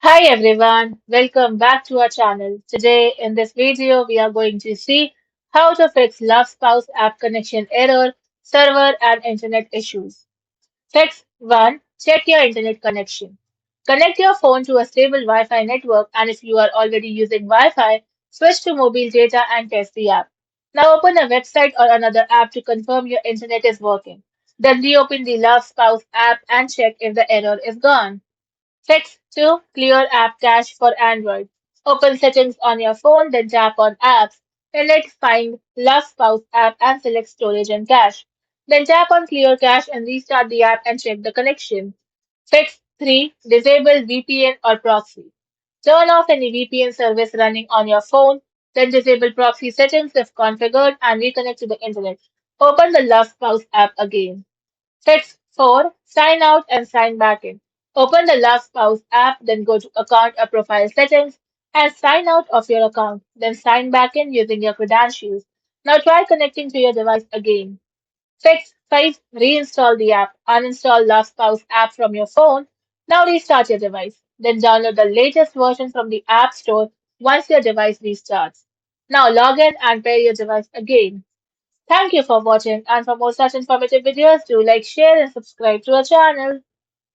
Hi everyone, welcome back to our channel. Today in this video we are going to see how to fix Love Spouse app connection error, server and internet issues. Fix 1. Check your internet connection. Connect your phone to a stable Wi-Fi network and if you are already using Wi-Fi, switch to mobile data and test the app. Now open a website or another app to confirm your internet is working. Then reopen the Love Spouse app and check if the error is gone. Fix 2. Clear app cache for Android. Open settings on your phone, then tap on apps. Select Find Love Spouse app and select storage and cache. Then tap on clear cache and restart the app and check the connection. Fix 3. Disable VPN or proxy. Turn off any VPN service running on your phone, then disable proxy settings if configured and reconnect to the internet. Open the Love Spouse app again. Fix 4. Sign out and sign back in. Open the Love Spouse app, then go to Account or Profile Settings and sign out of your account. Then sign back in using your credentials. Now try connecting to your device again. Fix 5. Reinstall the app. Uninstall Love Spouse app from your phone. Now restart your device. Then download the latest version from the App Store once your device restarts. Now log in and pair your device again. Thank you for watching and for more such informative videos, do like, share and subscribe to our channel.